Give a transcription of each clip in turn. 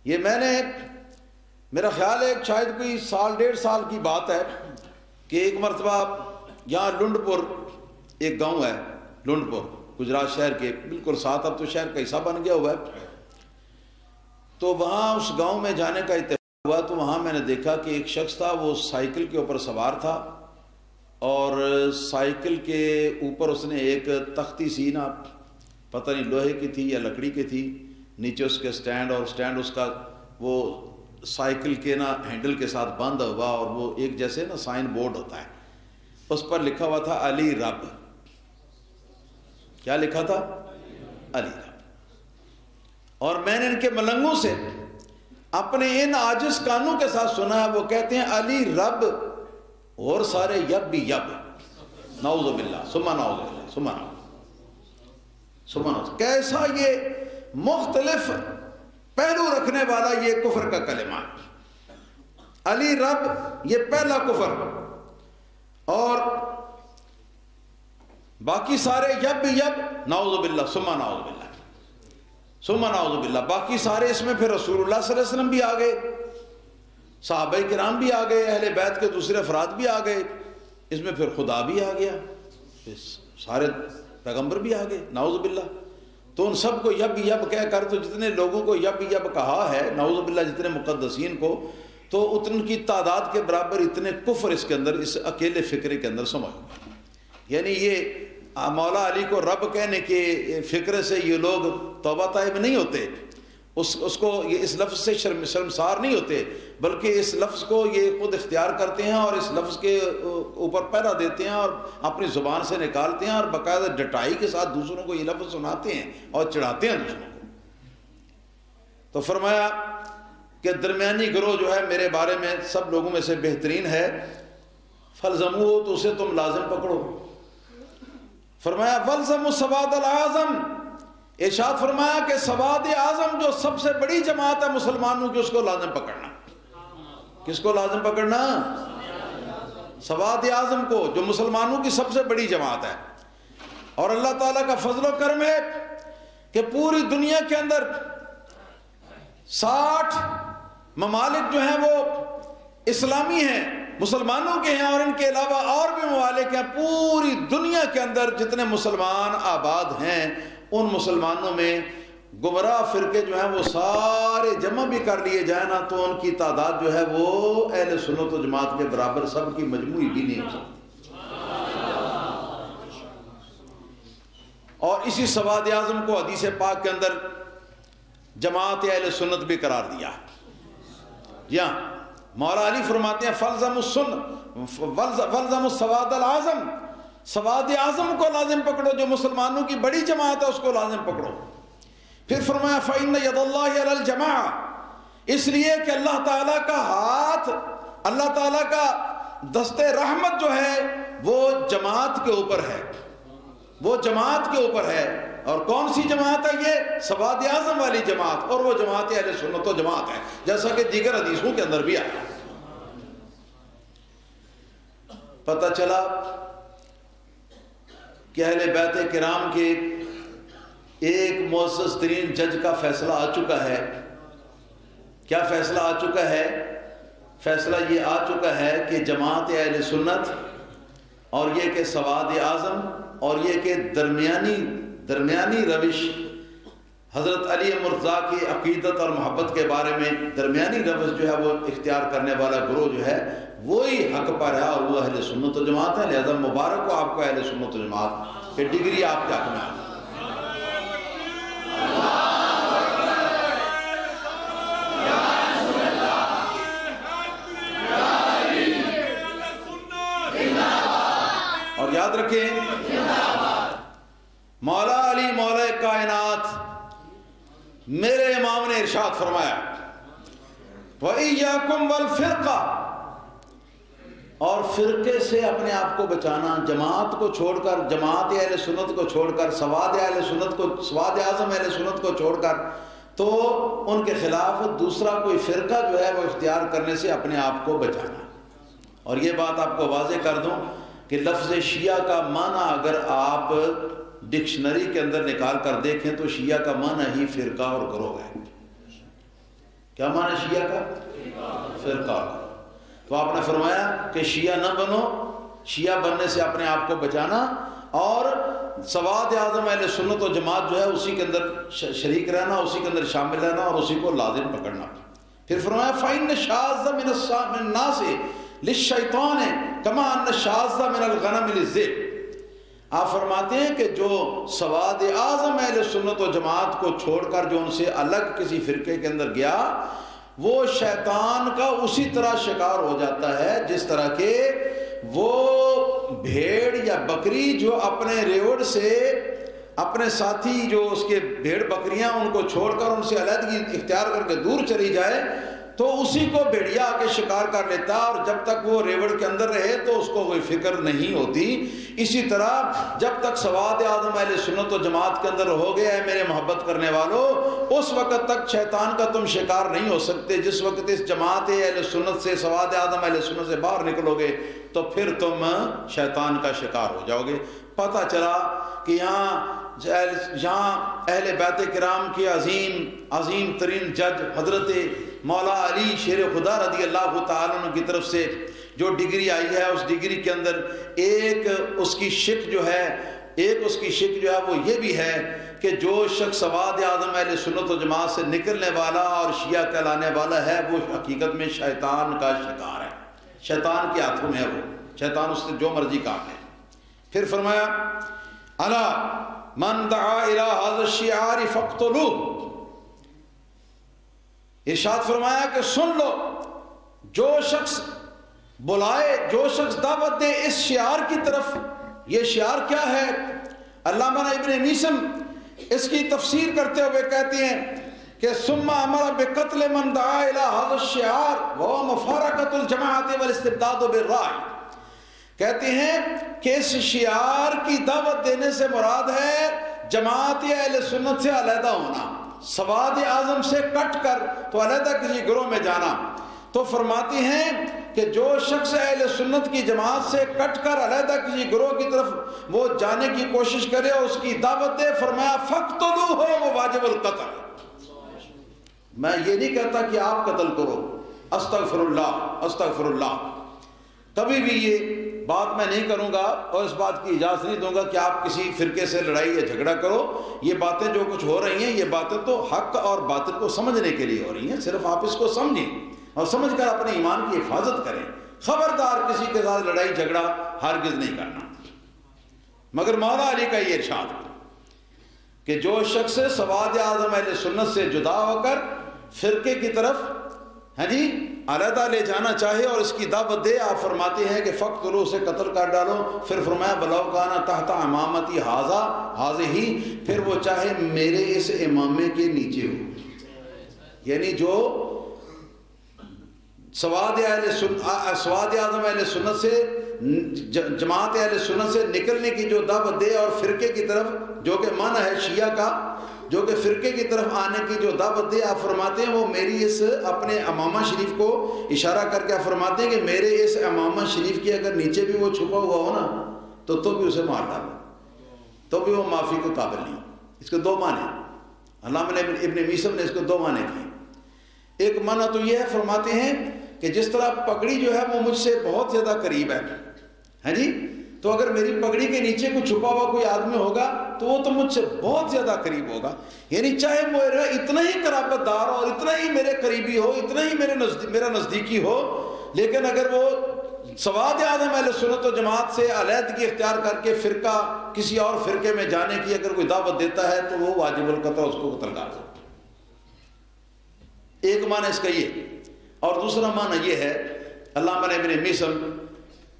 یہ میں نے میرا خیال ہے شاید کوئی سال ڈیڑھ سال کی بات ہے کہ ایک مرتبہ یہاں لنڈ پور ایک گاؤں ہے، لنڈ پور گجرات شہر کے بالکل ساتھ، اب تو شہر کا حصہ بن گیا ہوا ہے، تو وہاں اس گاؤں میں جانے کا اتفاق ہوا تو وہاں میں نے دیکھا کہ ایک شخص تھا، وہ سائیکل کے اوپر سوار تھا اور سائیکل کے اوپر اس نے ایک تختی سی نا، پتہ نہیں لوہے کی تھی یا لکڑی کی تھی، نیچے اس کے سٹینڈ، اور سٹینڈ اس کا وہ سائیکل کے نا ہینڈل کے ساتھ بند ہوا، اور وہ ایک جیسے نا سائن بورڈ ہوتا ہے، اس پر لکھا ہوا تھا علی رب۔ کیا لکھا تھا؟ علی رب۔ اور میں نے ان کے ملنگوں سے اپنے ان عاجز کانوں کے ساتھ سنا ہے، وہ کہتے ہیں علی رب اور سارے یب بھی یب، نعوذ باللہ ثم نعوذ باللہ ثم نعوذ۔ کیسا یہ مختلف پہلو رکھنے والا یہ کفر کا کلمہ ہے، علی رب یہ پہلا کفر، اور باقی سارے یب بھی یب، نعوذ باللہ ثم نعوذ باللہ ثم نعوذ باللہ۔ باقی سارے اس میں پھر رسول اللہ صلی اللہ علیہ وسلم بھی آ گئے، صحابہ کرام بھی آ گئے، اہل بیت کے دوسرے افراد بھی آ گئے، اس میں پھر خدا بھی آ گیا، سارے پیغمبر بھی آ گئے، نعوذ باللہ۔ تو ان سب کو یب یب کہہ کر، تو جتنے لوگوں کو یب یب کہا ہے نعوذ باللہ، جتنے مقدسین کو، تو اتن کی تعداد کے برابر اتنے کفر اس کے اندر، اس اکیلے فکرے کے اندر سمجھ۔ یعنی یہ مولا علی کو رب کہنے کے فکرے سے یہ لوگ توبہ طائب نہیں ہوتے، اس کو یہ اس لفظ سے شرمسار نہیں ہوتے، بلکہ اس لفظ کو یہ خود اختیار کرتے ہیں اور اس لفظ کے اوپر پہرا دیتے ہیں اور اپنی زبان سے نکالتے ہیں، اور باقاعدہ ڈٹائی کے ساتھ دوسروں کو یہ لفظ سناتے ہیں اور چڑھاتے ہیں دوسروں کو۔ تو فرمایا کہ درمیانی گروہ جو ہے میرے بارے میں سب لوگوں میں سے بہترین ہے، فلزموہ، تو اسے تم لازم پکڑو۔ فرمایا والزموا سواد الاعظم، ارشاد فرمایا کہ سواد اعظم جو سب سے بڑی جماعت ہے مسلمانوں کی، اس کو لازم پکڑنا۔ کس کو لازم پکڑنا؟ سواد اعظم کو، جو مسلمانوں کی سب سے بڑی جماعت ہے۔ اور اللہ تعالیٰ کا فضل و کرم ہے کہ پوری دنیا کے اندر 60 ممالک جو ہیں وہ اسلامی ہیں، مسلمانوں کے ہیں، اور ان کے علاوہ اور بھی ممالک ہیں۔ پوری دنیا کے اندر جتنے مسلمان آباد ہیں، ان مسلمانوں میں گمراہ فرقے جو ہیں وہ سارے جمع بھی کر لیے جائیں نا، تو ان کی تعداد جو ہے وہ اہل سنت و جماعت کے برابر سب کی مجموعی بھی نہیں ہو سکتی۔ اور اسی سواد اعظم کو حدیث پاک کے اندر جماعت اہل سنت بھی قرار دیا۔ یا مولا علی فرماتے ہیں فَلْزَمُوا السَّوَادَ الْعَظَمَ، سواد اعظم کو لازم پکڑو، جو مسلمانوں کی بڑی جماعت ہے اس کو لازم پکڑو۔ پھر فرمایا فَإِنَّ يَدَ اللَّهِ عَلَى الْجَمَاعَةِ، اس لیے کہ اللہ تعالیٰ کا ہاتھ، اللہ تعالیٰ کا دست رحمت جو ہے وہ جماعت کے اوپر ہے، وہ جماعت کے اوپر ہے۔ اور کون سی جماعت ہے یہ؟ سواد اعظم والی جماعت، اور وہ جماعت اہل سنت و جماعت ہے، جیسا کہ دیگر حدیثوں کے اندر بھی آیا۔ پتہ چلا کہ اہل بیت کرام کے ایک معزز ترین جج کا فیصلہ آ چکا ہے۔ کیا فیصلہ آ چکا ہے؟ فیصلہ یہ آ چکا ہے کہ جماعت اہل سنت، اور یہ کہ سواد اعظم، اور یہ کہ درمیانی روش، حضرت علی مرتضیٰ کی عقیدت اور محبت کے بارے میں درمیانی روش جو ہے وہ اختیار کرنے والا گروہ جو ہے وہی حق پر ہے، اور وہ اہل سنت و جماعت ہے۔ لہذا مبارک ہو آپ کو اہل سنت و جماعت، کہ ڈگری آپ کے حق میں آ۔ اور یاد رکھیں مولا علی مولا کائنات، میرے امام نے ارشاد فرمایا وَإِيَّاكُمْ وَالْفِرْقَةِ، اور فرقے سے اپنے آپ کو بچانا، جماعت کو چھوڑ کر، جماعت اہل سنت کو چھوڑ کر، سواد اعظم اہل سنت کو چھوڑ کر، تو ان کے خلاف دوسرا کوئی فرقہ جو ہے وہ اختیار کرنے سے اپنے آپ کو بچانا۔ اور یہ بات آپ کو واضح کر دوں کہ لفظ شیعہ کا معنی اگر آپ ڈکشنری کے اندر نکال کر دیکھیں تو شیعہ کا معنی ہی فرقہ اور گروہ ہے۔ کیا معنی شیعہ کا؟ فرقہ. تو آپ نے فرمایا کہ شیعہ نہ بنو، شیعہ بننے سے اپنے آپ کو بچانا، اور سواد اعظم اہل سنت و جماعت جو ہے اسی کے اندر شریک رہنا، اسی کے اندر شامل رہنا اور اسی کو لازم پکڑنا. پھر فرمایا فَإِنَّ الشَّاذَ مِنَ النَّاسِ لِلشَّيْطَانِ كَمَا أَنَّ الشَّاذَ مِنَ الْغَنَمِ لِلذِّئْبِ. آپ فرماتے ہیں کہ جو سواد اعظم اہل سنت و جماعت کو چھوڑ کر جو ان سے الگ کسی فرقے کے اندر گیا، وہ شیطان کا اسی طرح شکار ہو جاتا ہے جس طرح کہ وہ بھیڑ یا بکری جو اپنے ریوڑ سے اپنے ساتھی جو اس کے بھیڑ بکریاں ان کو چھوڑ کر ان سے علیحدگی اختیار کر کے دور چلی جائے تو اسی کو بھیڑیا آ کے شکار کر لیتا، اور جب تک وہ ریوڑ کے اندر رہے تو اس کو کوئی فکر نہیں ہوتی. اسی طرح جب تک سواد اعظم اہل سنت و جماعت کے اندر ہو گیا ہے میرے محبت کرنے والوں، اس وقت تک شیطان کا تم شکار نہیں ہو سکتے. جس وقت اس جماعت اہل سنت سے، سواد اعظم اہل سنت سے باہر نکلو گے تو پھر تم شیطان کا شکار ہو جاؤ گے. پتہ چلا کہ یہاں اہل بیت کرام کے عظیم ترین جج حضرت مولا علی شیر خدا رضی اللہ تعالیٰ عنہ کی طرف سے جو ڈگری آئی ہے، اس ڈگری کے اندر ایک اس کی شک جو ہے وہ یہ بھی ہے کہ جو شخص سواد اعظم اہل سنت و جماعت سے نکلنے والا اور شیعہ کہلانے والا ہے وہ حقیقت میں شیطان کا شکار ہے، شیطان کے ہاتھوں میں ہے، وہ شیطان اس سے جو مرضی کام ہے. پھر فرمایا الا من دعا الی ھذا الشعار فاقتلوہ. ارشاد فرمایا کہ سن لو، جو شخص بلائے، جو شخص دعوت دے اس شعار کی طرف. یہ شعار کیا ہے؟ علامہ ابن میسم اس کی تفسیر کرتے ہوئے کہتے ہیں کہ ثم امر بقتل من دعا الی ھذا الشعار وهو مفارقۃ الجماعۃ والاستبداد بالرائے. کہتے ہیں کہ اس شعار کی دعوت دینے سے مراد ہے جماعت اہل سنت سے علیحدہ ہونا، سواد اعظم سے کٹ کر تو علیحدہ کسی گروہ میں جانا. تو فرماتے ہیں کہ جو شخص اہل سنت کی جماعت سے کٹ کر علیحدہ کسی گروہ کی طرف وہ جانے کی کوشش کرے اور اس کی دعوت دے، فرمایا فقتلوہ وہ واجب القتل. میں یہ نہیں کہتا کہ آپ قتل کرو، استغفر اللہ، کبھی بھی یہ بات میں نہیں کروں گا اور اس بات کی اجازت نہیں دوں گا کہ آپ کسی فرقے سے لڑائی یا جھگڑا کرو. یہ باتیں جو کچھ ہو رہی ہیں یہ باتیں تو حق اور باطل کو سمجھنے کے لیے ہو رہی ہیں. صرف آپ اس کو سمجھیں اور سمجھ کر اپنے ایمان کی حفاظت کریں. خبردار کسی کے ساتھ لڑائی جھگڑا ہرگز نہیں کرنا. مگر مولا علی کا یہ ارشاد کہ جو شخص سواد اعظم اہل سنت سے جدا ہو کر فرقے کی طرف علیحدہ لے جانا چاہے اور اس کی دعوت دے، آپ فرماتے ہیں کہ فقتلوہ سے قتل کر ڈالو. پھر فرمایا بلو کانا تحت امامتی ہذہ، پھر وہ چاہے میرے اس امامے کے نیچے ہو. یعنی جو سواد اعظم اہل سنت سے، جماعت اہل سنت سے نکلنے کی جو دعوت دے اور فرقے کی طرف، جو کہ معنی ہے شیعہ کا، جو کہ فرقے کی طرف آنے کی جو دعوت دے، آپ فرماتے ہیں وہ میری اس اپنے امامہ شریف کو اشارہ کر کے آپ فرماتے ہیں کہ میرے اس امامہ شریف کی اگر نیچے بھی وہ چھپا ہوا ہو نا تو بھی اسے مار ڈالو، تو بھی وہ معافی کو قابل نہیں. اس کے دو معنی علامہ ابن میسم نے اس کو دو معنی کیے. ایک معنی تو یہ ہے، فرماتے ہیں کہ جس طرح پگڑی جو ہے وہ مجھ سے بہت زیادہ قریب ہے تو اگر میری پگڑی کے نیچے کوئی چھپا ہوا کوئی آدمی ہوگا تو وہ تو مجھ سے بہت زیادہ قریب ہوگا. یعنی چاہے وہ اتنا ہی قرابت دار ہو اور اتنا ہی میرے قریبی ہو، اتنا ہی میرا نزدیکی ہو، لیکن اگر وہ سواد اعظم اہل سنت و جماعت سے علیحدگی اختیار کر کے فرقہ کسی اور فرقے میں جانے کی اگر کوئی دعوت دیتا ہے تو وہ واجب القتل، اس کو قتل کر دو. ایک معنی اس کا یہ. اور دوسرا معنی یہ ہے، علامہ ابن میسم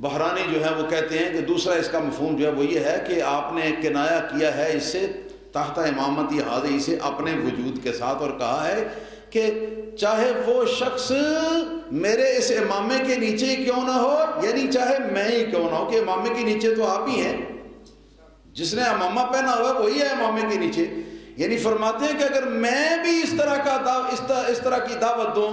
بحرانی جو ہے وہ کہتے ہیں کہ دوسرا اس کا مفہوم جو ہے وہ یہ ہے کہ آپ نے کنایا کیا ہے اس سے تحت امامتی ہذہ سے اپنے وجود کے ساتھ، اور کہا ہے کہ چاہے وہ شخص میرے اس امامے کے نیچے ہی کیوں نہ ہو، یعنی چاہے میں ہی کیوں نہ ہو، کہ امامے کے نیچے تو آپ ہی ہیں، جس نے امامہ پہنا ہوا وہی ہے امامے کے نیچے. یعنی فرماتے ہیں کہ اگر میں بھی اس طرح کی دعوت دوں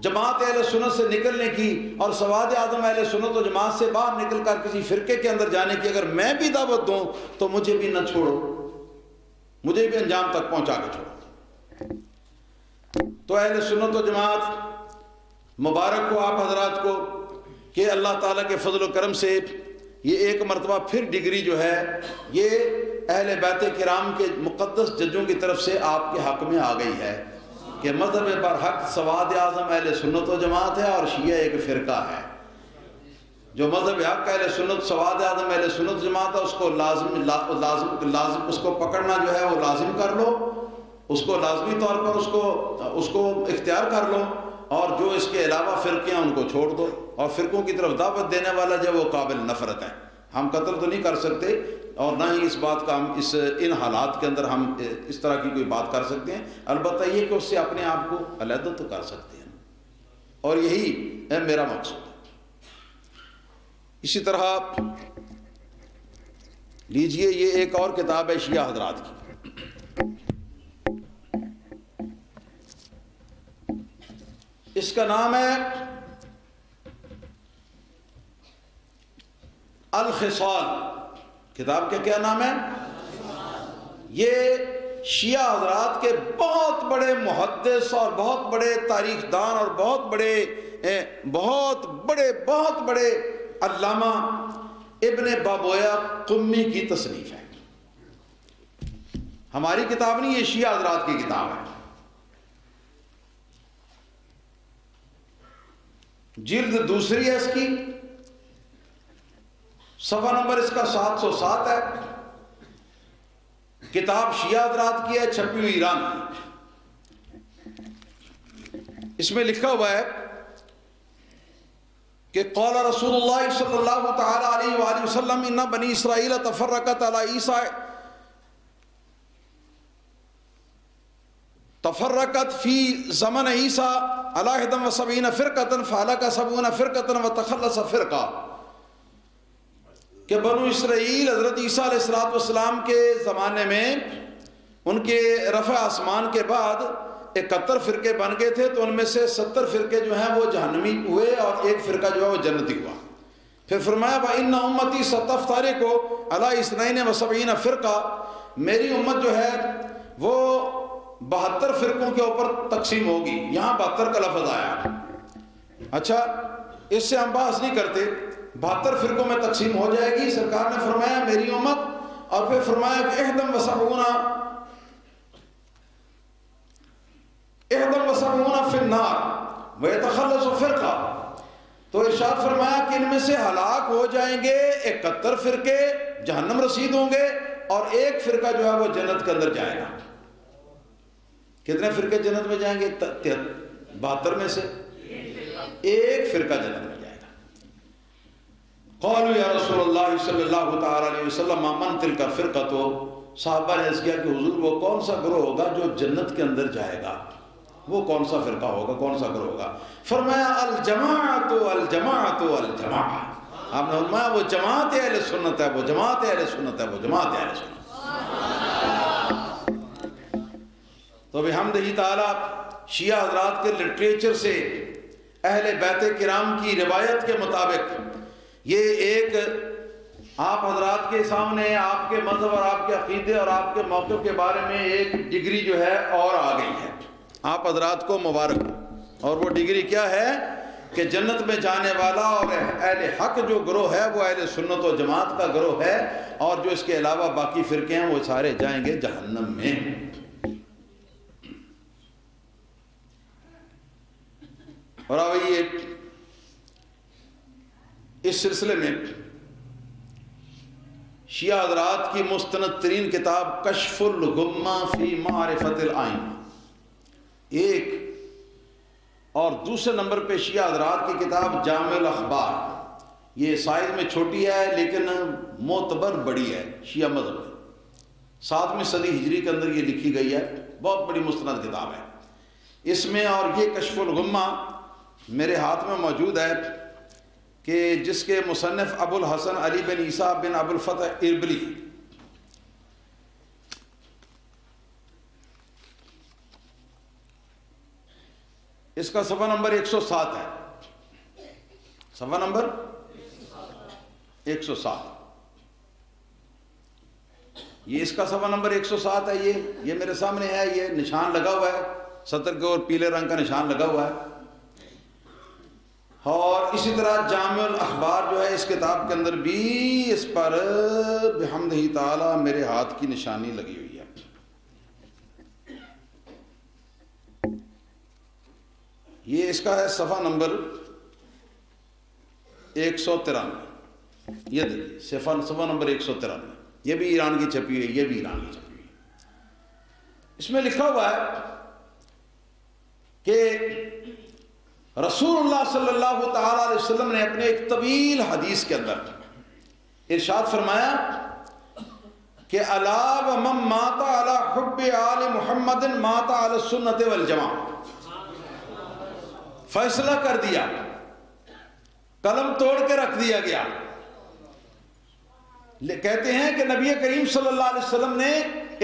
جماعت اہل سنت سے نکلنے کی اور سواد اعظم اہل سنت و جماعت سے باہر نکل کر کسی فرقے کے اندر جانے کی اگر میں بھی دعوت دوں تو مجھے بھی نہ چھوڑو، مجھے بھی انجام تک پہنچا کے چھوڑو. تو اہل سنت و جماعت مبارک ہو آپ حضرات کو کہ اللہ تعالیٰ کے فضل و کرم سے یہ ایک مرتبہ پھر ڈگری جو ہے یہ اہل بیت کرام کے مقدس ججوں کی طرف سے آپ کے حق میں آ گئی ہے کہ مذہب برحق سواد اعظم اہل سنت و جماعت ہے اور شیعہ ایک فرقہ ہے۔ جو مذہب حق اہل سنت سواد اعظم اہل سنت جماعت ہے اس کو لازم اس کو پکڑنا جو ہے وہ لازم کر لو، اس کو لازمی طور پر اس کو اختیار کر لو، اور جو اس کے علاوہ فرقے ہیں ان کو چھوڑ دو، اور فرقوں کی طرف دعوت دینے والا جو وہ قابل نفرت ہے۔ ہم قتل تو نہیں کر سکتے اور نہ ہی اس بات کا ہم ان حالات کے اندر ہم اس طرح کی کوئی بات کر سکتے ہیں، البتہ یہ کہ اس سے اپنے آپ کو علیحدہ تو کر سکتے ہیں، اور یہی ہے میرا مقصود۔ اسی طرح لیجئے یہ ایک اور کتاب ہے شیعہ حضرات کی، اس کا نام ہے الخصال۔ کتاب کا کیا نام ہے؟ یہ شیعہ حضرات کے بہت بڑے محدث اور بہت بڑے تاریخ دان اور بہت بڑے علامہ ابن بابویا قمی کی تصنیف ہے۔ ہماری کتاب نہیں، یہ شیعہ حضرات کی کتاب ہے۔ جلد دوسری ہے اس کی، صفحہ نمبر اس کا 707 ہے۔ کتاب شیعہ حضرات کی ہے، چھپی ہوئی ایران کی۔ اس میں لکھا ہوا ہے کہ قال رسول اللہ صلی اللہ تعالی علیہ وآلہ وسلم ان بنی اسرائیل تفرقت فی زمن عیسیٰ علی 71 فرقۃ فہلک 70 فرقۃ وتخلص فرقہ، کہ بنو اسرائیل حضرت عیسیٰ علیہ السلام کے زمانے میں ان کے رفع آسمان کے بعد 71 فرقے بن گئے تھے، تو ان میں سے 70 فرقے جو ہیں وہ جہنمی ہوئے اور ایک فرقہ جو ہے وہ جنتی ہوا۔ پھر فرمایا وَإِنَّ أُمَّتِي سَتَفْتَرِقُ عَلَىٰ 72 فرقہ، میری امت جو ہے وہ 72 فرقوں کے اوپر تقسیم ہوگی۔ یہاں 72 کا لفظ آیا، اچھا اس سے ہم بحث نہیں کرتے، 72 فرقوں میں تقسیم ہو جائے گی۔ سرکار نے فرمایا میری امت، اور پھر فرمایا کہ 71 فی النار ویتخلص فرقہ، تو ارشاد فرمایا کہ ان میں سے ہلاک ہو جائیں گے 71 فرقے، جہنم رسید ہوں گے، اور ایک فرقہ جو ہے وہ جنت کے اندر جائے گا۔ کتنے فرقے جنت میں جائیں گے؟ 72 میں سے ایک فرقہ جنت میں جائے گا۔ قالوا یا رسول اللہ صلی اللہ تعالی علیہ وسلم من تلک فرقہ، تو صحابہ نے عرض کیا کہ حضور وہ کون سا گروہ ہوگا جو جنت کے اندر جائے گا؟ وہ کون سا فرقہ ہوگا، کون سا گروہ ہوگا؟ فرمایا الجماعت الجماعت الجماعت۔ آپ نے فرمایا وہ جماعت اہل سنت ہے، وہ جماعت اہل سنت ہے، وہ جماعت اہل سنت۔ تو بحمدہ تعالیٰ شیعہ حضرات کے لٹریچر سے اہل بیت کرام کی روایت کے مطابق یہ ایک آپ حضرات کے سامنے آپ کے مذہب اور آپ کے عقیدے اور آپ کے موقف کے بارے میں ایک ڈگری جو ہے اور آ گئی ہے۔ آپ حضرات کو مبارک ہو۔ اور وہ ڈگری کیا ہے کہ جنت میں جانے والا اور اہل حق جو گروہ ہے وہ اہل سنت و جماعت کا گروہ ہے، اور جو اس کے علاوہ باقی فرقے ہیں وہ سارے جائیں گے جہنم میں۔ اور آئیے اس سلسلے میں شیعہ حضرات کی مستند ترین کتاب کشف الغمہ فی معرفت الائمہ ایک، اور دوسرے نمبر پہ شیعہ حضرات کی کتاب جامع الاخبار، یہ سائز میں چھوٹی ہے لیکن معتبر بڑی ہے شیعہ مذہب میں، 7ویں صدی ہجری کے اندر یہ لکھی گئی ہے، بہت بڑی مستند کتاب ہے اس میں۔ اور یہ کشف الغمہ میرے ہاتھ میں موجود ہے کہ جس کے مصنف ابو الحسن علی بن عیسیٰ بن ابو الفتح اربلی، اس کا صفحہ نمبر 107 ہے، صفحہ نمبر 107، یہ اس کا صفحہ نمبر 107 ہے، یہ میرے سامنے ہے، یہ نشان لگا ہوا ہے سطر کے اور پیلے رنگ کا نشان لگا ہوا ہے. اور اسی طرح جامع الاخبار جو ہے اس کتاب کے اندر بھی اس پر بحمدہ تعالی میرے ہاتھ کی نشانی لگی ہوئی ہے. یہ اس کا ہے صفحہ نمبر 193. یہ دیکھیے صفحہ نمبر 193. یہ بھی ایران کی چھپی ہوئی ہے, یہ بھی ایران کی چھپی ہوئی ہے. اس میں لکھا ہوا ہے کہ رسول اللہ صلی اللہ تعالی علیہ وسلم نے اپنے ایک طویل حدیث کے اندر ارشاد فرمایا کہ الا ومن مات علی حب آل محمد مات علی السنت والجماعہ. فیصلہ کر دیا, قلم توڑ کے رکھ دیا گیا. کہتے ہیں کہ نبی کریم صلی اللہ علیہ وسلم نے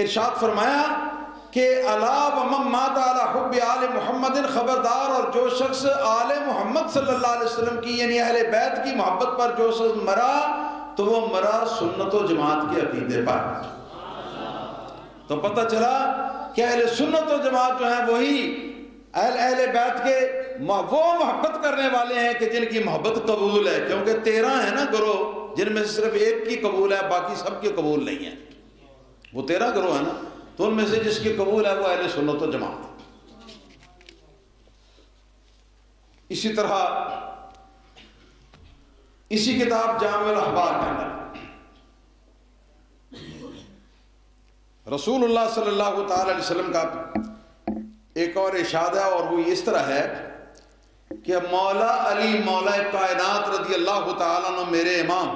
ارشاد فرمایا کہ الا ومن مات علی حب آل محمد, خبردار اور جو شخص آل محمد صلی اللہ علیہ وسلم کی یعنی اہل بیت کی محبت پر جو شخص مرا تو وہ مرا سنت و جماعت کے عقیدے پر. تو پتہ چلا کہ اہل سنت و جماعت جو ہیں وہی اہل بیت کے وہ محبت کرنے والے ہیں کہ جن کی محبت قبول ہے, کیونکہ 13 ہے نا گروہ, جن میں سے صرف ایک کی قبول ہے, باقی سب کی قبول نہیں ہے. وہ 13 گروہ ہے نا, تو ان میں سے جس کی قبول ہے وہ اہل سنت و جماعت. اسی طرح اسی کتاب جامع الاخبار کے اندر رسول اللہ صلی اللہ تعالی علیہ وسلم کا ایک اور ارشاد ہے, اور وہ اس طرح ہے کہ مولا علی مولا کائنات رضی اللہ تعالیٰ عنہ میرے امام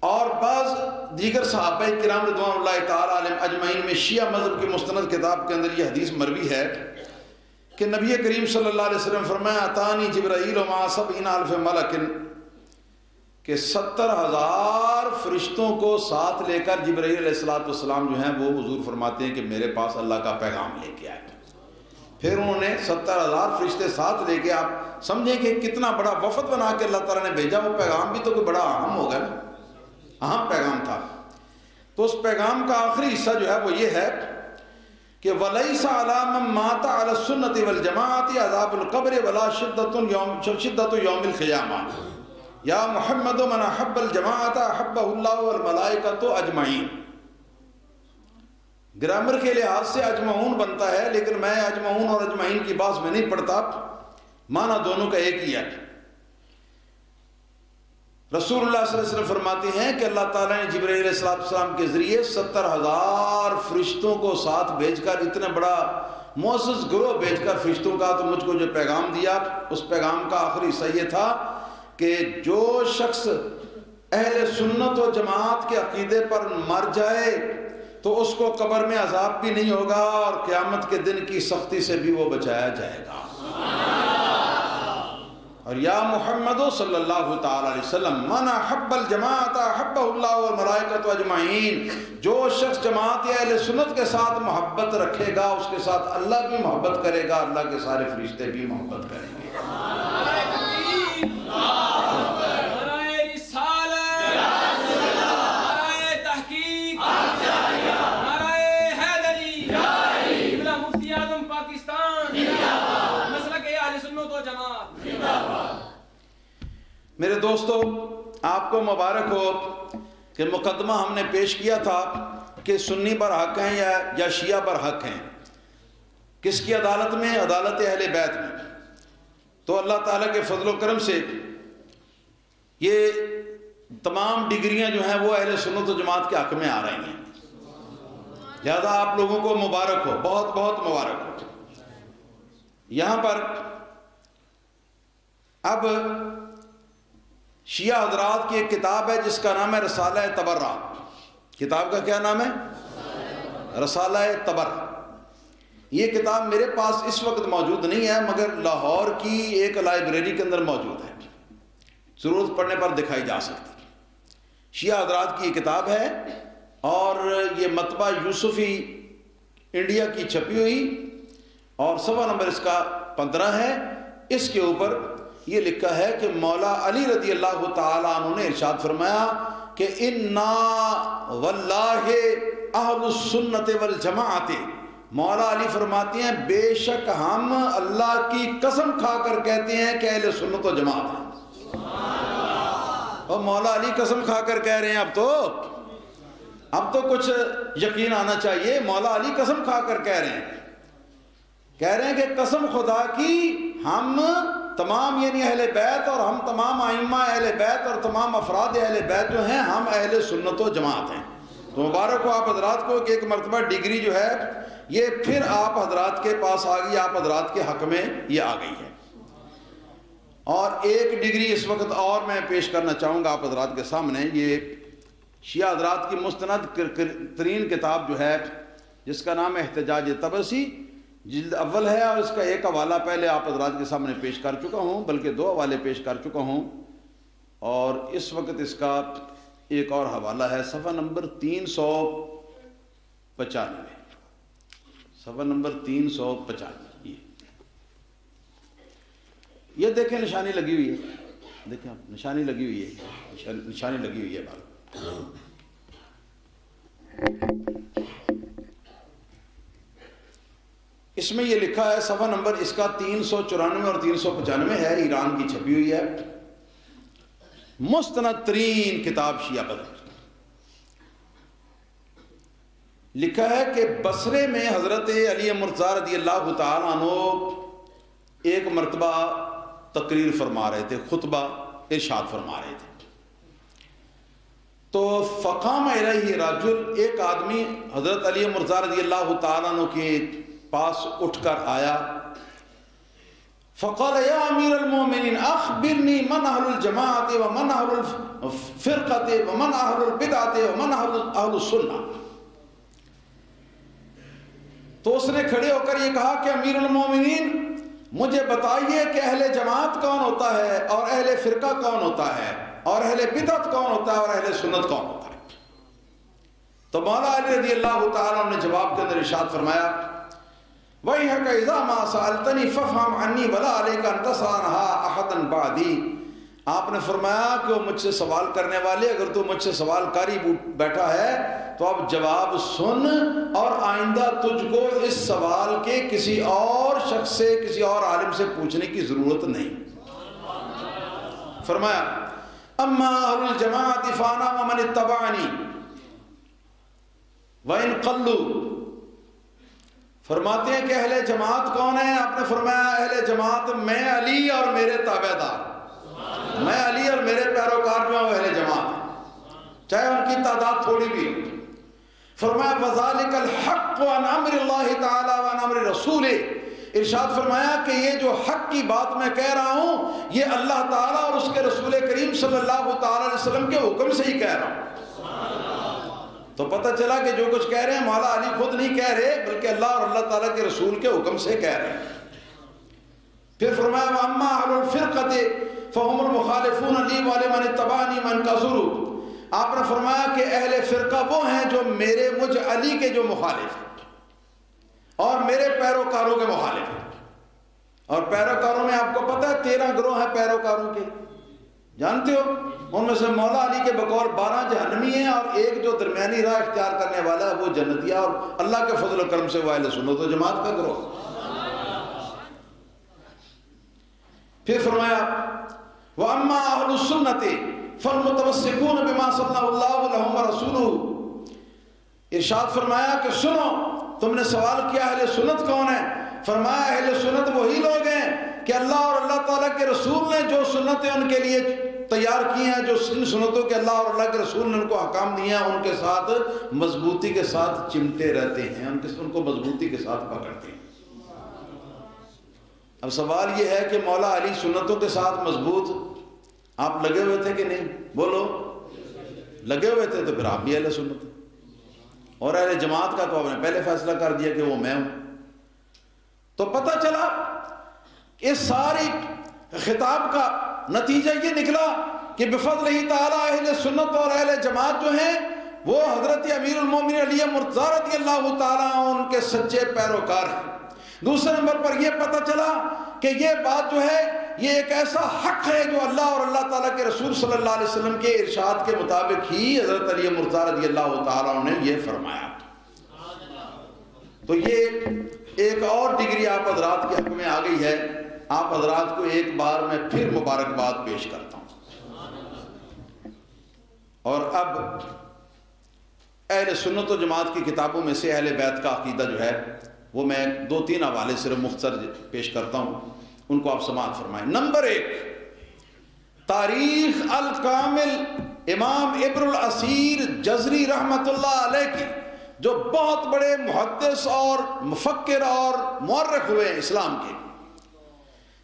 اور بعض دیگر صحابہ کرام رضوان اللہ تعالیٰ علیہم اجمعین میں شیعہ مذہب کی مستند کتاب کے اندر یہ حدیث مروی ہے کہ نبی کریم صلی اللہ علیہ وسلم فرمایا اتانی جبرائیل وما سبعین الف ملک, کہ 70,000 فرشتوں کو ساتھ لے کر جبرائیل علیہ السلام جو ہیں وہ حضور فرماتے ہیں کہ میرے پاس اللہ کا پیغام لے کے آئے. پھر انہوں نے 70,000 فرشتے ساتھ لے کے, آپ سمجھیں کہ کتنا بڑا وفد بنا کے اللہ تعالیٰ نے بھیجا. وہ پیغام بھی تو کوئی بڑا اہم ہوگا نا, اہم پیغام تھا. تو اس پیغام کا آخری حصہ جو ہے وہ یہ ہے کہ وَلَيْسَ عَلَى مَن مَّاتَ عَلَى السُّنَّةِ وَالْجَمَاعَةِ عَذَابُ الْقَبْرِ وَلَا شِدَّةُ يَوْمِ الْقِيَامَةِ یا محمد من احب الجماعت احبہ اللہ والملائکۃ اجمعین. گرامر کے لحاظ سے اجمعون بنتا ہے, لیکن میں اجمعون اور اجمعین کی بات میں نہیں پڑھتا, معنی دونوں کا ایک ہی ہے. رسول اللہ صلی اللہ علیہ وسلم فرماتے ہیں کہ اللہ تعالیٰ نے جبرائیل علیہ السلام کے ذریعے 70,000 فرشتوں کو ساتھ بھیج کر, اتنا بڑا معزز گروہ بھیج کر فرشتوں کا, تو مجھ کو جو پیغام دیا اس پیغام کا آخری حصہ یہ تھا کہ جو شخص اہل سنت و جماعت کے عقیدے پر مر جائے تو اس کو قبر میں عذاب بھی نہیں ہوگا اور قیامت کے دن کی سختی سے بھی وہ بچایا جائے گا. اور یا محمد صلی اللہ تعالی علیہ وسلم من احب الجماعت احبہ اللہ والملائکۃ اجمعین, جو شخص جماعت یا اہل سنت کے ساتھ محبت رکھے گا اس کے ساتھ اللہ بھی محبت کرے گا, اللہ کے سارے فرشتے بھی محبت کریں گے. میرے دوستو, آپ کو مبارک ہو کہ مقدمہ ہم نے پیش کیا تھا کہ سنی پر حق ہیں یا شیعہ پر حق ہیں. کس کی عدالت میں؟ عدالت اہل بیت میں. تو اللہ تعالیٰ کے فضل و کرم سے یہ تمام ڈگریاں جو ہیں وہ اہل سنت و جماعت کے حق میں آ رہی ہیں. لہذا آپ لوگوں کو مبارک ہو, بہت بہت مبارک ہو. یہاں پر اب شیعہ حضرات کی ایک کتاب ہے جس کا نام ہے رسالہ تبرہ. کتاب کا کیا نام ہے؟ رسالہ تبرہ. یہ کتاب میرے پاس اس وقت موجود نہیں ہے, مگر لاہور کی ایک لائبریری کے اندر موجود ہے, ضرورت پڑنے پر دکھائی جا سکتی. شیعہ حضرات کی یہ کتاب ہے اور یہ مطبع یوسفی انڈیا کی چھپی ہوئی, اور صفحہ نمبر اس کا 15 ہے. اس کے اوپر یہ لکھا ہے کہ مولا علی رضی اللہ تعالیٰ عنہ نے ارشاد فرمایا کہ انا واللہ اہل السنت والجماعت، مولا علی فرماتے ہیں بے شک ہم اللہ کی قسم کھا کر کہتے ہیں کہ اہل سنت و جماعت ہیں۔ اور مولا علی قسم کھا کر کہہ رہے ہیں، اب تو کچھ یقین آنا چاہیے۔ مولا علی قسم کھا کر کہہ رہے ہیں کہ قسم خدا کی ہم تمام یعنی اہل بیت اور ہم تمام ائمہ اہل بیت اور تمام افراد اہل بیت جو ہیں ہم اہل سنت و جماعت ہیں۔ تو مبارک ہو آپ حضرات کو کہ ایک مرتبہ ڈگری جو ہے یہ پھر آپ حضرات کے پاس آ گئی، آپ حضرات کے حق میں یہ آ گئی ہے۔ اور ایک ڈگری اس وقت اور میں پیش کرنا چاہوں گا آپ حضرات کے سامنے، یہ شیعہ حضرات کی مستند ترین کتاب جو ہے جس کا نام ہے احتجاج طبسی، جلد اول ہے، اور اس کا ایک حوالہ پہلے آپ حضرات کے سامنے پیش کر چکا ہوں، بلکہ 2 حوالے پیش کر چکا ہوں، اور اس وقت اس کا ایک اور حوالہ ہے، صفحہ نمبر 395، صفحہ نمبر 395۔ یہ دیکھیں نشانی لگی ہوئی ہے، دیکھیں آپ نشانی لگی ہوئی ہے، نشانی لگی ہوئی ہے بات۔ اس میں یہ لکھا ہے، صفحہ نمبر اس کا 394 اور 395 ہے، ایران کی چھپی ہوئی ہے، مستند ترین کتاب شیعہ بدر۔ لکھا ہے کہ بصرے میں حضرت علی مرتضیٰ رضی اللہ تعالیٰ عنہ ایک مرتبہ تقریر فرما رہے تھے، خطبہ ارشاد فرما رہے تھے، تو فقام الیہ رجل، ایک آدمی حضرت علی مرتضیٰ رضی اللہ تعالیٰ عنہ کے پاس اٹھ کر آیا، فقال یا امیر المومنین اخبرنی من اہل الجماعت ومن اہل الفرقت ومن اہل البدعت ومن اہل السنہ۔ تو اس نے کھڑے ہو کر یہ کہا کہ امیر المومنین مجھے بتائیے کہ اہل جماعت کون ہوتا ہے اور اہل فرقہ کون ہوتا ہے اور اہل بدعت کون ہوتا ہے اور اہل سنت کون ہوتا ہے۔ تو مولا علی رضی اللہ تعالیٰ نے جواب کے اندر ارشاد فرمایا، وَإِحَكَ إِذَا مَا سَأَلْتَنِي فَافْهَمْ عَنِّي وَلَا عَلَيْكَ أَن تَسْأَلَهَا أَحَدًا بَعْدِي۔ آپ نے فرمایا کہ وہ مجھ سے سوال کرنے والے، اگر تو مجھ سے سوال کاری بیٹھا ہے تو اب جواب سن، اور آئندہ تجھ کو اس سوال کے کسی اور شخص سے، کسی اور عالم سے پوچھنے کی ضرورت نہیں۔ فرمایا اما اہل الجماعت فانا ومن اتبعنی وَإِن قَلُّوا۔ فرماتے ہیں کہ اہل جماعت کون ہیں؟ آپ نے فرمایا اہل جماعت میں علی اور میرے تابع دار، میں علی اور میرے پیروکار جو ہیں وہ اہل جماعت ہیں، چاہے ان کی تعداد تھوڑی بھی ہو۔ فرمایا فَذَلِكَ الْحَقُّ عَنْ أَمْرِ اللَّهِ تَعَالَى وَعَنْ أَمْرِ رَسُولِهِ۔ ارشاد فرمایا کہ یہ جو حق کی بات میں کہہ رہا ہوں یہ اللہ تعالیٰ اور اس کے رسول کریم صلی اللہ تعالیٰ علیہ وسلم کے حکم سے ہی کہہ رہا ہوں۔ تو پتہ چلا کہ جو کچھ کہہ رہے ہیں مولا علی خود نہیں کہہ رہے، بلکہ اللہ اور اللہ تعالیٰ کے رسول کے حکم سے کہہ رہے ہیں۔ پھر فرمایا وَأَمَّا أَهْلُ الْفِرْقَةِ فَهُمُ الْمُخَالِفُونَ لِي وَلِمَنِ اتَّبَعَنِي مَنْ كَثُرُوا۔ آپ نے فرمایا کہ اہل فرقہ وہ ہیں جو مجھ علی کے جو مخالف ہیں اور میرے پیروکاروں کے مخالف ہیں۔ اور پیروکاروں میں آپ کو پتہ ہے 13 گروہ ہیں پیروکاروں کے، جانتے ہو؟ ان میں سے مولا علی کے بقول 12 جہنمی ہیں اور ایک جو درمیانی راہ اختیار کرنے والا ہے وہ جنتی ہے، اور اللہ کے فضل و کرم سے وہ اہل سنت و جماعت کا گروہ۔ پھر فرمایا وَأَمَّا أَهْلُ السُّنَّةِ فَالْمُتَمَسِّكُونَ بِمَا صَلَّى اللَّهُ لَهُمْ وَرَسُولُهُ۔ ارشاد فرمایا کہ سنو، تم نے سوال کیا اہل سنت کون ہے؟ فرمایا اہل سنت وہی لوگ ہیں کہ اللہ اور اللہ تعالیٰ کے رسول نے جو سنتیں ان کے لیے تیار کی ہیں، جو ان سنتوں کے اللہ اور اللہ کے رسول نے ان کو حکام دیا ہیں، ان کے ساتھ مضبوطی کے ساتھ چمٹے رہتے ہیں، ان کو مضبوطی کے ساتھ پکڑتے ہیں۔ اب سوال یہ ہے کہ مولا علی سنتوں کے ساتھ مضبوط آپ لگے ہوئے تھے کہ نہیں؟ بولو، لگے ہوئے تھے تو پھر آپ بھی اہل سنت ہیں، اور اہل جماعت کا تو آپ نے پہلے فیصلہ کر دیا کہ وہ میں ہوں۔ تو پتہ چلا اس ساری خطاب کا نتیجہ یہ نکلا کہ بفضلہ تعالی اہل سنت اور اہل جماعت جو ہیں وہ حضرت امیر المومنین علی مرتضیٰ رضی اللہ تعالیٰ عنہ ان کے سچے پیروکار ہیں۔ دوسرے نمبر پر یہ پتہ چلا کہ یہ بات جو ہے یہ ایک ایسا حق ہے جو اللہ اور اللہ تعالیٰ کے رسول صلی اللہ علیہ وسلم کے ارشاد کے مطابق ہی حضرت علی مرتضیٰ رضی اللہ تعالیٰ عنہ نے یہ فرمایا. تو یہ ایک اور ڈگری آپ حضرات کے حق میں آ گئی ہے. آپ حضرات کو ایک بار میں پھر مبارکباد پیش کرتا ہوں. اور اب اہل سنت و جماعت کی کتابوں میں سے اہل بیت کا عقیدہ جو ہے وہ میں 2-3 حوالے صرف مختصر پیش کرتا ہوں, ان کو آپ سماعت فرمائیں. نمبر 1, تاریخ الکامل امام ابن الاسیر جزری رحمت اللہ علیہ کی, جو بہت بڑے محدث اور مفکر اور مورخ ہوئے ہیں اسلام کے.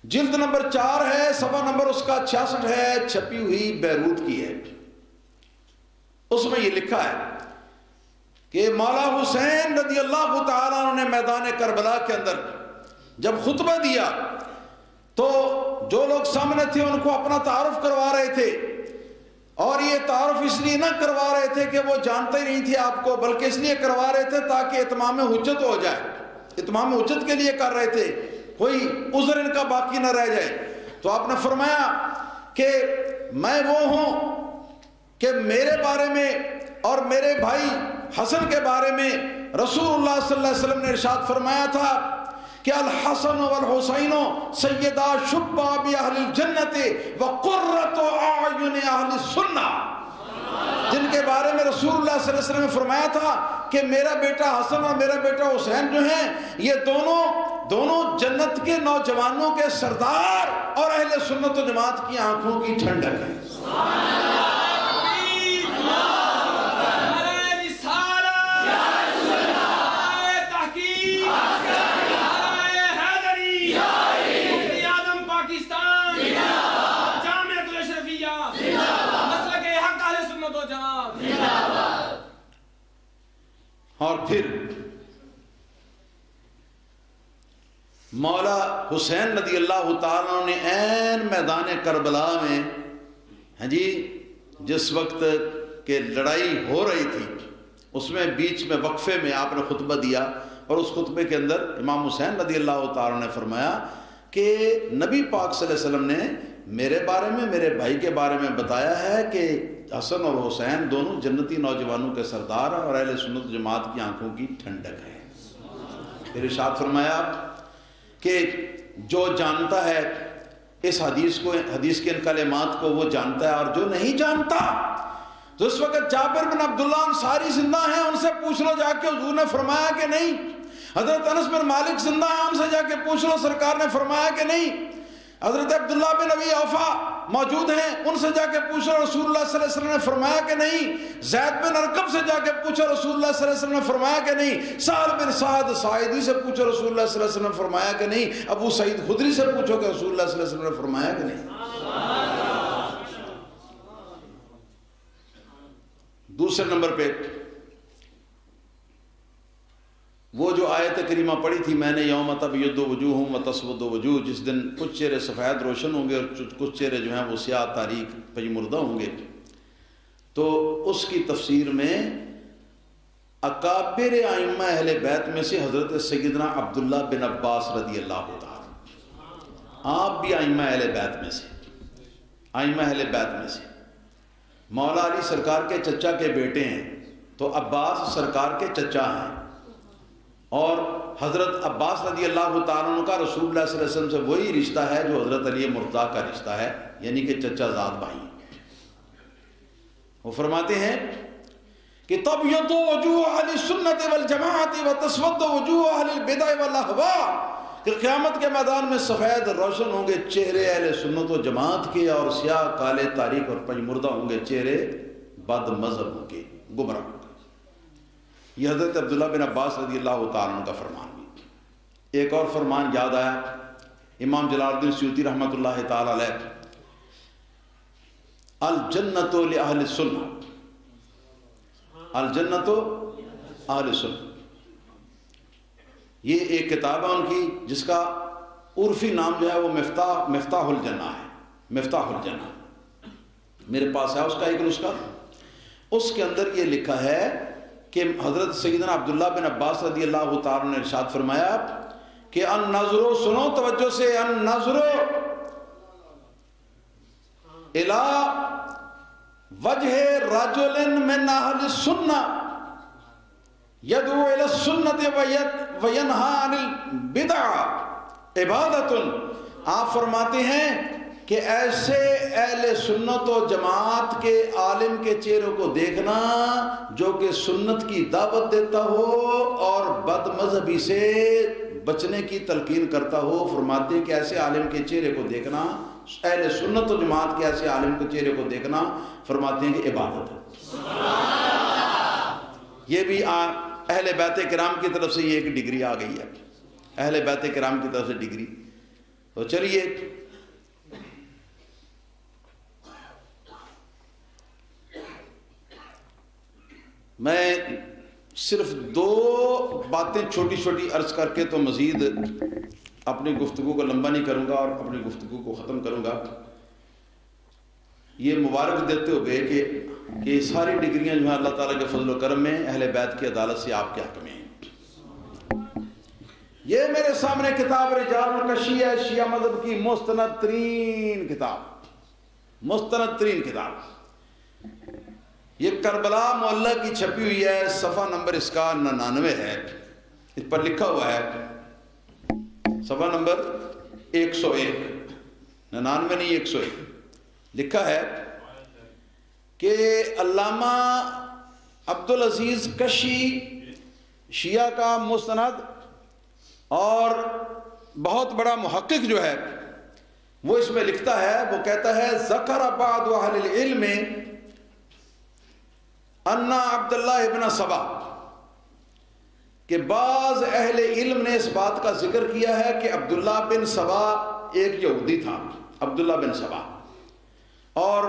جلد نمبر 4 ہے, صفحہ نمبر اس کا 66 ہے, چھپی ہوئی بیروت کی ہے. اس میں یہ لکھا ہے کہ مولا حسین رضی اللہ تعالیٰ عنہ نے میدان کربلا کے اندر جب خطبہ دیا تو جو لوگ سامنے تھے ان کو اپنا تعارف کروا رہے تھے, اور یہ تعارف اس لیے نہ کروا رہے تھے کہ وہ جانتے ہی نہیں تھے آپ کو, بلکہ اس لیے کروا رہے تھے تاکہ اتمام حجت ہو جائے. اتمام حجت کے لیے کر رہے تھے, کوئی عذر ان کا باقی نہ رہ جائے. تو آپ نے فرمایا کہ میں وہ ہوں کہ میرے بارے میں اور میرے بھائی حسن کے بارے میں رسول اللہ صلی اللہ علیہ وسلم نے ارشاد فرمایا تھا کہ الحسن والحسین سیدا شباب اہل الجنت وقرۃ اعین اہل السنہ, جن کے بارے میں رسول اللہ صلی اللہ علیہ وسلم نے فرمایا تھا کہ میرا بیٹا حسن اور میرا بیٹا حسین جو ہیں یہ دونوں جنت کے نوجوانوں کے سردار اور اہل سنت و جماعت کی آنکھوں کی ٹھنڈک ہیں. اور پھر مولا حسین رضی اللہ تعالیٰ نے عین میدان کربلا میں جس وقت کہ لڑائی ہو رہی تھی اس میں بیچ میں وقفے میں آپ نے خطبہ دیا, اور اس خطبے کے اندر امام حسین رضی اللہ تعالیٰ نے فرمایا کہ نبی پاک صلی اللہ علیہ وسلم نے میرے بارے میں, میرے بھائی کے بارے میں بتایا ہے کہ حسن اور حسین دونوں جنتی نوجوانوں کے سردار اور اہل سنت جماعت کی آنکھوں کی ٹھنڈک ہے. پھر ارشاد فرمایا کہ جو جانتا ہے اس حدیث کے ان کلمات کو وہ جانتا ہے, اور جو نہیں جانتا تو اس وقت جابر بن عبداللہ انصاری زندہ ہیں, ان سے پوچھ لو جا کے حضور نے فرمایا کہ نہیں. حضرت انس بن مالک زندہ ہیں, ان سے جا کے پوچھ لو سرکار نے فرمایا کہ نہیں. حضرت عبداللہ بن ابی اوفا موجود ہیں, ان سے جا کے پوچھو رسول اللہ صلی اللہ علیہ وسلم نے فرمایا کہ نہیں. زید بن ارقم سے جا کے پوچھو رسول اللہ صلی اللہ علیہ وسلم نے فرمایا کہ نہیں. سہل بن سعد ساعدی سے پوچھو رسول اللہ صلی اللہ علیہ وسلم نے فرمایا کہ نہیں. ابو سعید خدری سے پوچھو کہ رسول اللہ صلی اللہ علیہ وسلم نے فرمایا کہ نہیں. دوسرے نمبر پہ وہ جو آیت کریمہ پڑھی تھی میں نے, یوم تبیض وجوہ و تسود وجوہ, جس دن کچھ چہرے سفید روشن ہوں گے اور کچھ چہرے جو ہیں وہ سیاہ تاریک پیمردہ ہوں گے. تو اس کی تفسیر میں اکابر ائمہ اہل بیت میں سے حضرت سیدنا عبداللہ بن عباس رضی اللہ تعالیٰ, آپ بھی ائمہ اہل بیت میں سے, ائمہ اہل بیت میں سے. مولا علی سرکار کے چچا کے بیٹے ہیں, تو عباس سرکار کے چچا ہیں, اور حضرت عباس رضی اللہ تعالیٰ عنہ کا رسول اللہ صلی اللہ علیہ وسلم سے وہی رشتہ ہے جو حضرت علی مرتضیٰ کا رشتہ ہے, یعنی کہ چچا زاد بھائی. وہ فرماتے ہیں کہ تبیض وجوہ اہل السنت والجماعت وتسود وجوہ اہل البدع والاہواء, کہ قیامت کے میدان میں سفید روشن ہوں گے چہرے اہل سنت و جماعت کے, اور سیاہ کالے تاریک اور پنجمردہ ہوں گے چہرے بد مذہب کے, گمراہ. یہ حضرت عبداللہ بن عباس رضی اللہ تعالیٰ عنہ کا فرمان بھی. ایک اور فرمان یاد آیا, امام جلال الدین سیوطی رحمۃ اللہ تعالیٰ علیہ, الجنت لأہل السنہ, الجنت اہل السنہ, یہ ایک کتاب ہے ان کی جس کا عرفی نام جو ہے وہ مفتاح الجنہ ہے. مفتاح الجنہ میرے پاس ہے اس کا ایک نسخہ. اس کے اندر یہ لکھا ہے کہ حضرت سیدنا عبداللہ بن عباس رضی اللہ تعالیٰ نے ارشاد فرمایا کہ النظر, سنو توجہ سے, النظر الى وجہ رجل من اہل السنہ یدعو الى السنت وینہا عن البدع عبادت. آپ فرماتے ہیں کہ ایسے اہل سنت و جماعت کے عالم کے چہروں کو دیکھنا جو کہ سنت کی دعوت دیتا ہو اور بد مذہبی سے بچنے کی تلقین کرتا ہو، فرماتے ہیں کہ ایسے عالم کے چہرے کو دیکھنا، اہل سنت و جماعت کے ایسے عالم کے چہرے کو دیکھنا، فرماتے ہیں کہ عبادت ہے. یہ بھی اہل بیت کرام کی طرف سے یہ ایک ڈگری آ گئی ہے، اہل بیت کرام کی طرف سے ڈگری. تو چلیے میں صرف دو باتیں چھوٹی چھوٹی عرض کر کے تو مزید اپنی گفتگو کو لمبا نہیں کروں گا اور اپنی گفتگو کو ختم کروں گا. یہ مبارک دیتے ہوئے کہ ساری ڈگریاں جو ہیں اللہ تعالیٰ کے فضل و کرم میں اہل بیت کی عدالت سے آپ کے حق میں ہیں. یہ میرے سامنے کتاب رجال الکشی ہے، شیعہ مذہب کی مستند ترین کتاب، مستند ترین کتاب. یہ کربلا معلّہ کی چھپی ہوئی ہے، صفحہ نمبر اس کا 99 ہے. اس پر لکھا ہوا ہے صفحہ نمبر 101، 99 نہیں 101، لکھا ہے کہ علامہ عبدالعزیز کشی شیعہ کا مستند اور بہت بڑا محقق جو ہے وہ اس میں لکھتا ہے، وہ کہتا ہے ذکر بعض اہل العلم ان عبداللہ ابن سبا، کہ بعض اہل علم نے اس بات کا ذکر کیا ہے کہ عبداللہ بن سبا ایک یہودی تھا، عبداللہ بن سبا. اور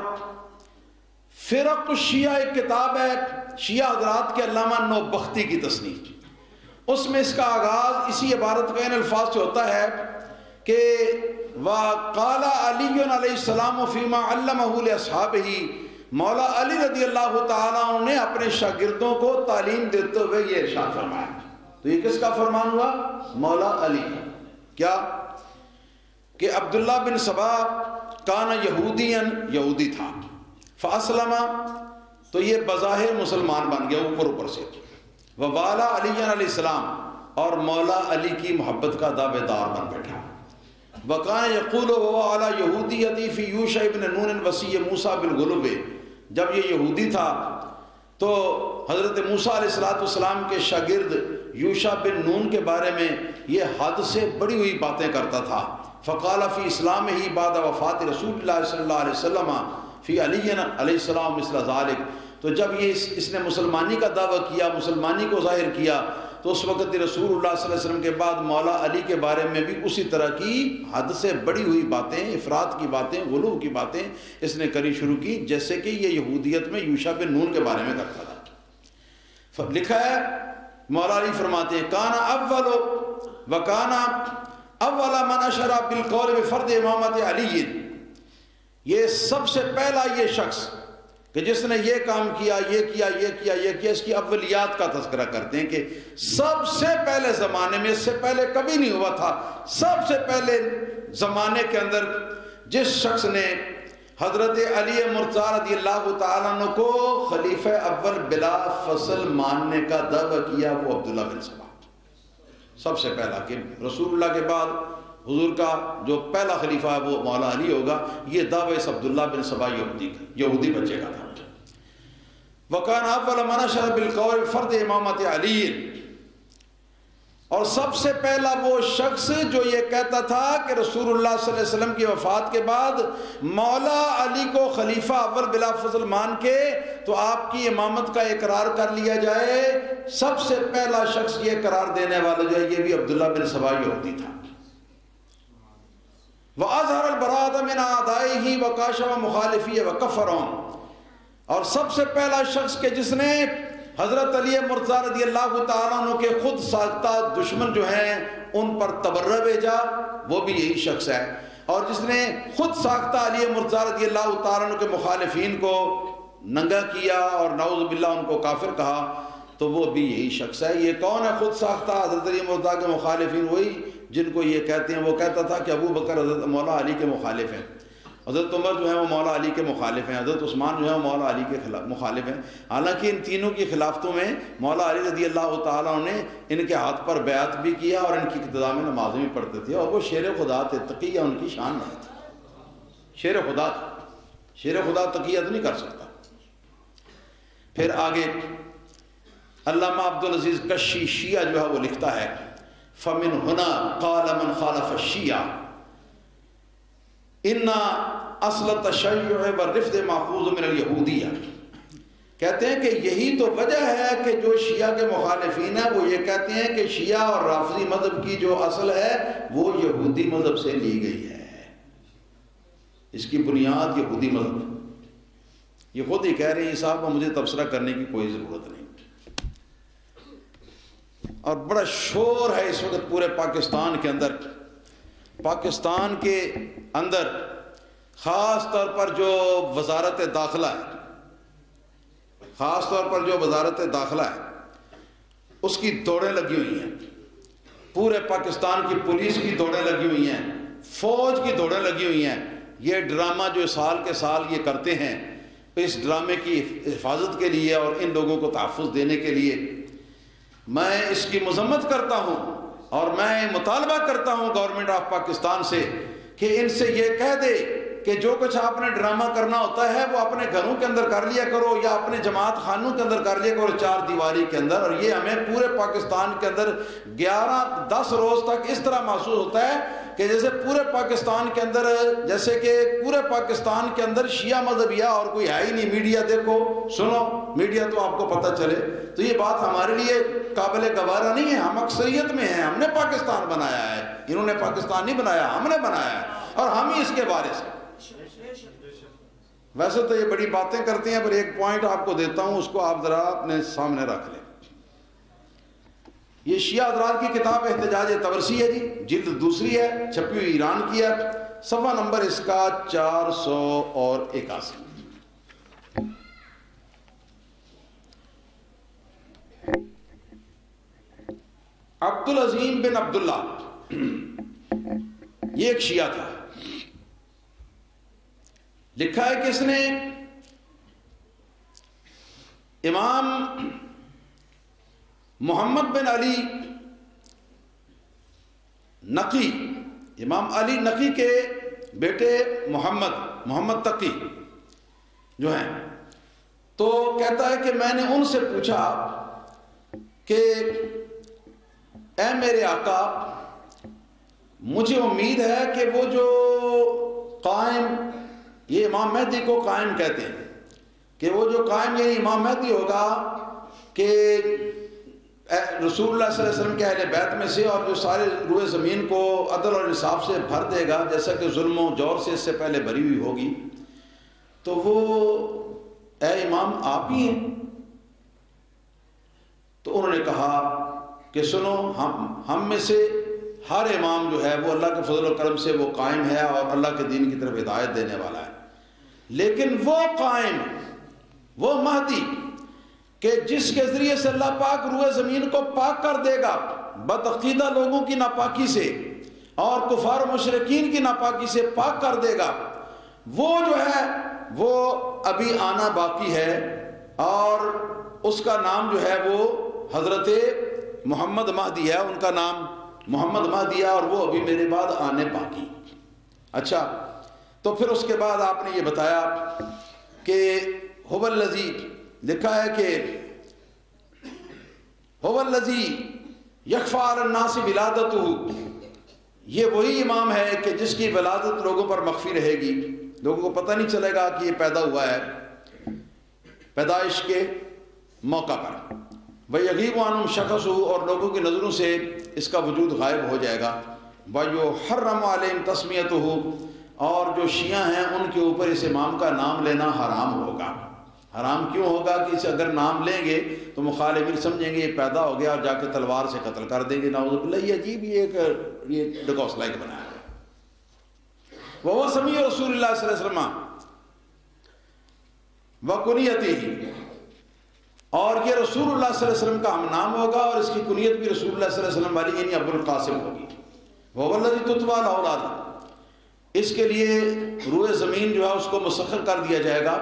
فرق الشیعہ ایک کتاب ہے شیعہ حضرات کے علامہ نوبختی کی تصنیف، اس میں اس کا آغاز اسی عبارت کا ان الفاظ سے ہوتا ہے کہ وَقَالَ عَلِيٌّ علیہ السلام فِيمَا عَلَّمَهُ لِأَصْحَابِهِ، مولا علی رضی اللہ تعالیٰ عنہ نے اپنے شاگردوں کو تعلیم دیتے ہوئے یہ ارشاد فرمایا. تو یہ کس کا فرمان ہوا؟ مولا علی کا. کیا کہ عبداللہ بن سبا کانا یہودین، یہودی تھا، فاسلم، تو یہ بظاہر مسلمان بن گیا اوپر سے. ووالا علی علیہ السلام، اور مولا علی کی محبت کا دعوے دار بن بیٹھا. وکان یقول وعلی یہودیتی فی یوشع ابن نون وصی موسیٰ بالغلب، جب یہ یہودی تھا تو حضرت موسیٰ علیہ السلام کے شاگرد یوشع بن نون کے بارے میں یہ حد سے بڑی ہوئی باتیں کرتا تھا. فقال فی اسلام ہی بعد وفات رسول اللہ صلی اللہ علیہ وسلم فی علی علیہ السلام مثل ذالک، تو جب یہ اس نے مسلمانی کا دعویٰ کیا، مسلمانی کو ظاہر کیا، تو اس وقت رسول اللہ صلی اللہ علیہ وسلم کے بعد مولا علی کے بارے میں بھی اسی طرح کی حد سے بڑی ہوئی باتیں، افراد کی باتیں، غلو کی باتیں اس نے کری شروع کی، جیسے کہ یہ یہودیت میں یوشع بن نون کے بارے میں کرتا تھا. لکھا ہے مولا علی فرماتے ہیں کانا اول وکانا اول من اشر بالقول بفرض امامت علی، یہ سب سے پہلا یہ شخص کہ جس نے یہ کام کیا، یہ کیا، یہ کیا، یہ کیا، اس کی اولیات کا تذکرہ کرتے ہیں کہ سب سے پہلے زمانے میں، اس سے پہلے کبھی نہیں ہوا تھا، سب سے پہلے زمانے کے اندر جس شخص نے حضرت علی مرتضیٰ رضی اللہ تعالیٰ عنہ کو خلیفہ اول بلا فصل ماننے کا دعویٰ کیا، وہ عبداللہ بن سبا. سب سے پہلا کہ رسول اللہ کے بعد حضور کا جو پہلا خلیفہ ہے وہ مولا علی ہوگا، یہ دعویٰ اس عبداللہ بن سبا یہودی بچے کا تھا. وَكَانَ أَوَّلَ مَنْ أَشَرَ بِالْقَوْلِ بِفَرْضِ إِمَامَةِ عَلِيٍّ، اور سب سے پہلا وہ شخص جو یہ کہتا تھا کہ رسول اللہ صلی اللہ علیہ وسلم کی وفات کے بعد مولا علی کو خلیفہ اول بلا فضل مان کے تو آپ کی امامت کا اقرار کر لیا جائے، سب سے پہلا شخص یہ قرار دینے والا جو ہے یہ بھی عبداللہ بن سبا یہودی تھا. وَأَظْهَرَ الْبَرَاءَةَ مِنْ أَعْدَائِهِ وَكَاشَفَ مُخَالِفِيهِ وَكَفَّرَهُمْ، اور سب سے پہلا شخص کہ جس نے حضرت علی مرتضیٰ رضی اللہ تعالیٰ عنہ کے خود ساختہ دشمن جو ہیں ان پر تبرہ بھیجا، وہ بھی یہی شخص ہے. اور جس نے خود ساختہ علی مرتضیٰ رضی اللہ تعالیٰ عنہ کے مخالفین کو ننگا کیا اور نعوذ باللہ ان کو کافر کہا، تو وہ بھی یہی شخص ہے. یہ کون ہے خود ساختہ حضرت علی مرتضیٰ کے مخالفین؟ وہی جن کو یہ کہتے ہیں، وہ کہتا تھا کہ ابو بکر حضرت مولا علی کے مخالف ہیں. حضرت عمر جو ہیں وہ مولا علی کے مخالف ہیں، حضرت عثمان جو ہیں وہ مولا علی کے مخالف ہیں، حالانکہ ان تینوں کی خلافتوں میں مولا علی رضی اللہ تعالیٰ نے ان کے ہاتھ پر بیعت بھی کیا اور ان کی اقتداء میں نمازیں بھی پڑھتے تھے، اور وہ شیر خدا تھے، تقیہ ان کی شان نہیں تھی، شیر خدا تھا، شیر خدا تقیت نہیں کر سکتا۔ پھر آگے علامہ عبدالعزیز کشی شیعہ جو ہے وہ لکھتا ہے فَمِنْ هُنَا قَالَ مَنْ خَالَفَ الشِّيَعَ اِنَّا اصل تشیع والرفض ماخوذ من اليہودیہ، کہتے ہیں کہ یہی تو وجہ ہے کہ جو شیعہ کے مخالفین ہیں وہ یہ کہتے ہیں کہ شیعہ اور رافضی مذہب کی جو اصل ہے وہ یہودی مذہب سے لی گئی ہے، اس کی بنیاد یہودی مذہب۔ یہ خود ہی کہہ رہے ہیں صاحب، مجھے تبصرہ کرنے کی کوئی ضرورت نہیں، اور بڑا شور ہے اس وقت پورے پاکستان کے اندر، پاکستان کے اندر خاص طور پر جو وزارت داخلہ ہے، خاص طور پر جو وزارت داخلہ ہے اس کی دوڑیں لگی ہوئی ہیں، پورے پاکستان کی پولیس کی دوڑیں لگی ہوئی ہیں، فوج کی دوڑیں لگی ہوئی ہیں، یہ ڈرامہ جو سال کے سال یہ کرتے ہیں، اس ڈرامے کی حفاظت کے لیے اور ان لوگوں کو تحفظ دینے کے لیے میں اس کی مذمت کرتا ہوں، اور میں مطالبہ کرتا ہوں گورنمنٹ آف پاکستان سے کہ ان سے یہ کہہ دے کہ جو کچھ آپ نے ڈرامہ کرنا ہوتا ہے وہ اپنے گھروں کے اندر کر لیا کرو یا اپنے جماعت خانوں کے اندر کر لیا کرو، چار دیواری کے اندر، اور یہ ہمیں پورے پاکستان کے اندر 11-10 روز تک اس طرح محسوس ہوتا ہے کہ جیسے پورے پاکستان کے اندر، جیسے کہ پورے پاکستان کے اندر شیعہ مذہبیہ اور کوئی ہے ہی نہیں، میڈیا دیکھو سنو، میڈیا تو آپ کو پتہ چلے، تو یہ بات ہمارے لیے قابل گوارا نہیں ہے، ہم اکثریت میں ہیں، ہم نے پاکستان بنایا ہے، انہوں نے پاکستان نہیں بنایا، ہم نے بنایا ہے، اور ہم ہی اس کے وارث ہیں۔ ویسے تو یہ بڑی باتیں کرتے ہیں، پر ایک پوائنٹ آپ کو دیتا ہوں، اس کو آپ ذرا اپنے سامنے رکھ لیں۔ یہ شیعہ حضرات کی کتاب احتجاج طبرسی ہے جی، جلد دوسری ہے، چھپی ہوئی ایران کی ہے، صفحہ نمبر اس کا 481۔ عبدالعظیم بن عبداللہ یہ ایک شیعہ تھا، لکھا ہے کہ اس نے امام محمد بن علی نقی، امام علی نقی کے بیٹے محمد تقی جو ہیں، تو کہتا ہے کہ میں نے ان سے پوچھا کہ اے میرے آقا، مجھے امید ہے کہ وہ جو قائم، یہ امام مہدی کو قائم کہتے ہیں، کہ وہ جو قائم یعنی امام مہدی ہوگا کہ رسول اللہ صلی اللہ علیہ وسلم کے اہل بیت میں سے، اور جو سارے روئے زمین کو عدل اور انصاف سے بھر دے گا، جیسا کہ ظلم و جور سے اس سے پہلے بھری ہوئی ہوگی، تو وہ اے امام آپ ہی ہیں؟ تو انہوں نے کہا کہ سنو، ہم میں سے ہر امام جو ہے وہ اللہ کے فضل و کرم سے وہ قائم ہے اور اللہ کے دین کی طرف ہدایت دینے والا ہے، لیکن وہ قائم، وہ مہدی کہ جس کے ذریعے سے اللہ پاک روئے زمین کو پاک کر دے گا بدعقیدہ لوگوں کی ناپاکی سے اور کفار و مشرکین کی ناپاکی سے پاک کر دے گا، وہ جو ہے وہ ابھی آنا باقی ہے، اور اس کا نام جو ہے وہ حضرت محمد مہدی ہے، ان کا نام محمد مہدی ہے، اور وہ ابھی میرے بعد آنے باقی۔ اچھا، تو پھر اس کے بعد آپ نے یہ بتایا کہ هو الذی، لکھا ہے کہ هو الذی یخفی علی الناس ولادتہ، یہ وہی امام ہے کہ جس کی ولادت لوگوں پر مخفی رہے گی، لوگوں کو پتہ نہیں چلے گا کہ یہ پیدا ہوا ہے پیدائش کے موقع پر، وَيَغِيبُ عَنْهُمْ شَخْصُهُ، اور لوگوں کی نظروں سے اس کا وجود غائب ہو جائے گا، وَيُحَرَّمُ عَلَيْهِمْ تَسْمِيَتُهُ، اور جو شیعہ ہیں ان کے اوپر اس امام کا نام لینا حرام ہوگا۔ حرام کیوں ہوگا؟ کہ اسے اگر نام لیں گے تو مخالفین سمجھیں گے یہ پیدا ہو گیا اور جا کے تلوار سے قتل کر دیں گے، نعوذ باللہ۔ یہ عجیب یہ ڈکوسلا ایک بنایا ہے۔ وَهُوَ سَمِيعُ رسول اللہ صلی اللہ علیہ وسلم وَكُنِيَتِهِ، اور یہ رسول اللہ صلی اللہ علیہ وسلم کا ہم نام ہوگا اور اس کی کنیت بھی رسول اللہ صلی اللہ علیہ وسلم والی، یعنی ابو القاسم ہوگی۔ وَهُوَ الَّذِي تُتْبَى الْأَوْلَادُ، اس کے لیے روئے زمین جو ہے اس کو مسخر کر دیا جائے گا،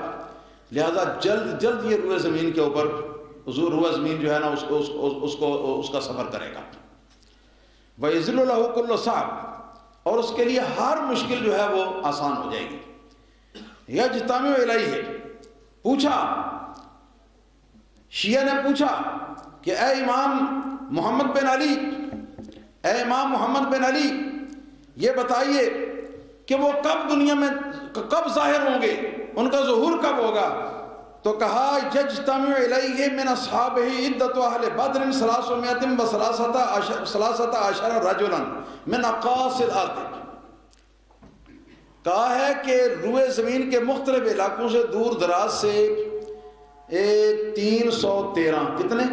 لہذا جلد جلد یہ روئے زمین کے اوپر حضور روئے زمین جو ہے نا اس کا سفر کرے گا۔ وَيَزِلُّ لَهُ كُلُّ صَعْبٍ، اور اس کے لیے ہر مشکل جو ہے وہ آسان ہو جائے گی۔ یجتمع الیہ، پوچھا شیعہ نے پوچھا کہ اے امام محمد بن علی، اے امام محمد بن علی، یہ بتائیے کہ وہ کب دنیا میں کب ظاہر ہوں گے، ان کا ظہور کب ہوگا؟ تو کہا یجتمع الیہ من اصحابہ عدۃ اہل بدر 313 رجلا من اقاصی الارض، کہا ہے کہ روئے زمین کے مختلف علاقوں سے دور دراز سے 313 کتنے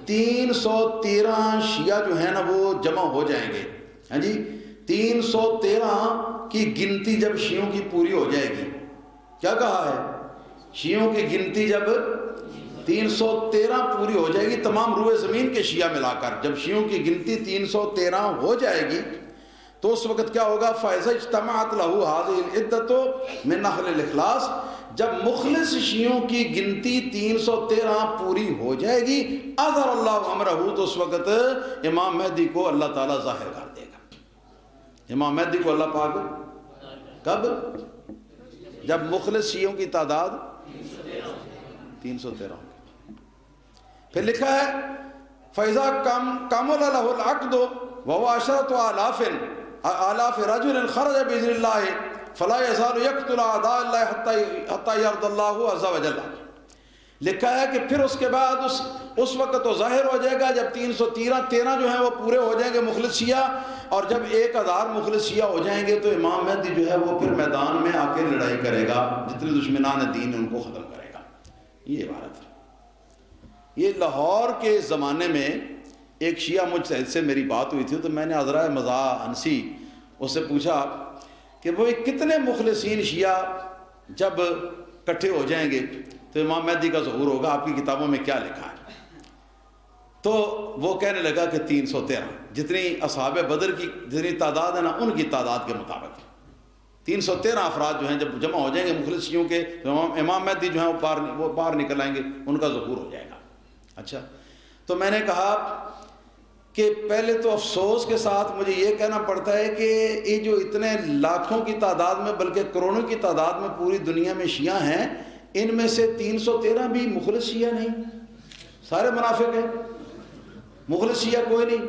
313 شیعہ جو ہیں نا وہ جمع ہو جائیں گے۔ ہاں جی، 313 کی گنتی جب شیعوں کی پوری ہو جائے گی، کیا کہا ہے؟ شیعوں کی گنتی جب 313 پوری ہو جائے گی، تمام روئے زمین کے شیعہ ملا کر جب شیعوں کی گنتی 313 ہو جائے گی تو اس وقت کیا ہوگا؟ فَإِذَا اجْتَمَعَتْ لَهُ هَذِهِ الْعِدَّةُ مِنْ أَهْلِ الْإِخْلَاصِ، جب مخلص شیعوں کی گنتی 313 پوری ہو جائے گی، أَظْهَرَ اللَّهُ أَمْرَهُ، تو اس وقت امام مہدی کو اللہ تعالیٰ ظاہر کر دے گا۔ امام مہدی کو اللہ پاک کب؟ جب مخلص شیعوں کی تعداد 313 ہوگی۔ پھر لکھا ہے فَإِذَا كَمُلَ لَهُ الْعَقْدُ وَهُوَ 10,000 آلاف رجل خرج بإذن الله فلا يزال يقتل أعداء الله حتى يرضى الله عز وجل، لکھا ہے کہ پھر اس کے بعد اس وقت تو ظاہر ہو جائے گا جب 313 جو ہیں وہ پورے ہو جائیں گے مخلص شیعہ، اور جب 1000 مخلص شیعہ ہو جائیں گے تو امام مہدی جو ہے وہ پھر میدان میں آ کے لڑائی کرے گا، جتنے دشمنان دین ان کو ختم کرے گا۔ یہ عبارت ہے۔ یہ لاہور کے زمانے میں ایک شیعہ مجھ سے میری بات ہوئی تھی تو میں نے عذرائے مزاح انسی اس سے پوچھا کہ وہ کتنے مخلصین شیعہ جب کٹھے ہو جائیں گے تو امام مہدی کا ظہور ہوگا، آپ کی کتابوں میں کیا لکھا ہے؟ تو وہ کہنے لگا کہ 313، جتنی اصحاب بدر کی جتنی تعداد ہے نا ان کی تعداد کے مطابق 313 افراد جو ہیں جب جمع ہو جائیں گے مخلص شیعوں کے، امام مہدی جو ہیں وہ باہر نکل آئیں گے، ان کا ظہور ہو جائے گا۔ اچھا، تو میں نے کہا کہ پہلے تو افسوس کے ساتھ مجھے یہ کہنا پڑتا ہے کہ یہ جو اتنے لاکھوں کی تعداد میں بلکہ کروڑوں کی تعداد میں پوری دنیا میں شیعہ ہیں، ان میں سے 313 بھی مخلص شیعہ نہیں، سارے منافق ہیں، مخلص شیعہ کوئی نہیں۔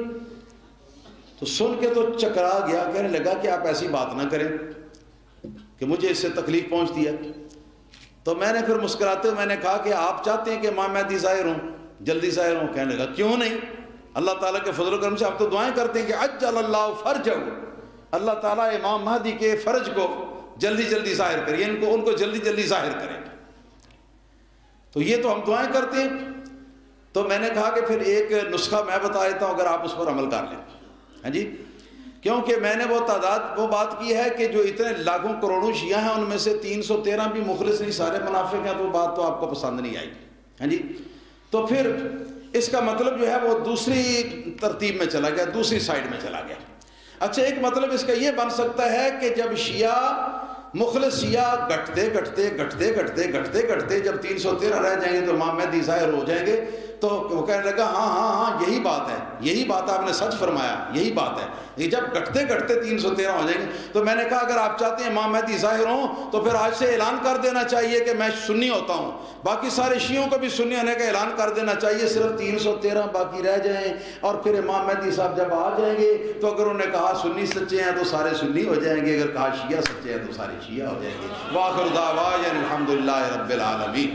تو سن کے تو چکرا گیا، کہنے لگا کہ آپ ایسی بات نہ کریں کہ مجھے اس سے تکلیف پہنچتی ہے۔ تو میں نے پھر مسکراتے میں نے کہا کہ آپ چاہتے ہیں کہ امام مہدی ظاہر ہوں، جلدی ظاہر ہوں؟ کہنے لگا کیوں نہیں، اللہ تعالیٰ کے فضل و کرم سے آپ تو دعائیں کرتے ہیں کہ عجل اللہ فرجہ، اللہ تعالیٰ امام مہدی کے فرج کو جلدی جلدی ظاہر کرے، ان کو جلدی جلدی ظاہر کرے، تو یہ تو ہم دعائیں کرتے ہیں۔ تو میں نے کہا کہ پھر ایک نسخہ میں بتا دیتا ہوں، اگر آپ اس پر عمل کر لیں۔ ہاں جی، کیونکہ میں نے وہ بات کی ہے کہ جو اتنے لاکھوں کروڑوں شیعہ ہیں ان میں سے 313 بھی مخلص نہیں، سارے منافق ہیں، تو وہ بات تو آپ کو پسند نہیں آئی۔ ہاں جی، تو پھر اس کا مطلب جو ہے وہ دوسری ترتیب میں چلا گیا، دوسری سائیڈ میں چلا گیا۔ اچھا، ایک مطلب اس کا یہ بن سکتا ہے کہ جب شیعہ مخلص شیعہ گھٹتے جب 313 رہ جائیں گے تو امام مہدی ظاہر ہو جائیں گے، تو وہ کہنے لگا ہاں یہی بات ہے، یہی بات آپ نے سچ فرمایا، یہی بات ہے۔ یہ جب گھٹتے 313 ہو جائیں گے تو میں نے کہا اگر آپ چاہتے ہیں امام مہدی ظاہر ہوں تو پھر آج سے اعلان کر دینا چاہیے کہ میں سنی ہوتا ہوں، باقی سارے شیعوں کو بھی سنی ہونے کا اعلان کر دینا چاہیے، صرف 313 باقی رہ جائیں، اور پھر امام مہدی صاحب جب آ جائیں گے تو اگر انہوں نے کہا سنی سچے ہیں تو سارے سنی ہو جائیں گے، اگر کہا شیعہ سچے ہیں تو سارے شیعہ ہو جائیں گے۔ وآخر دعوانا الحمدللہ رب العالمین۔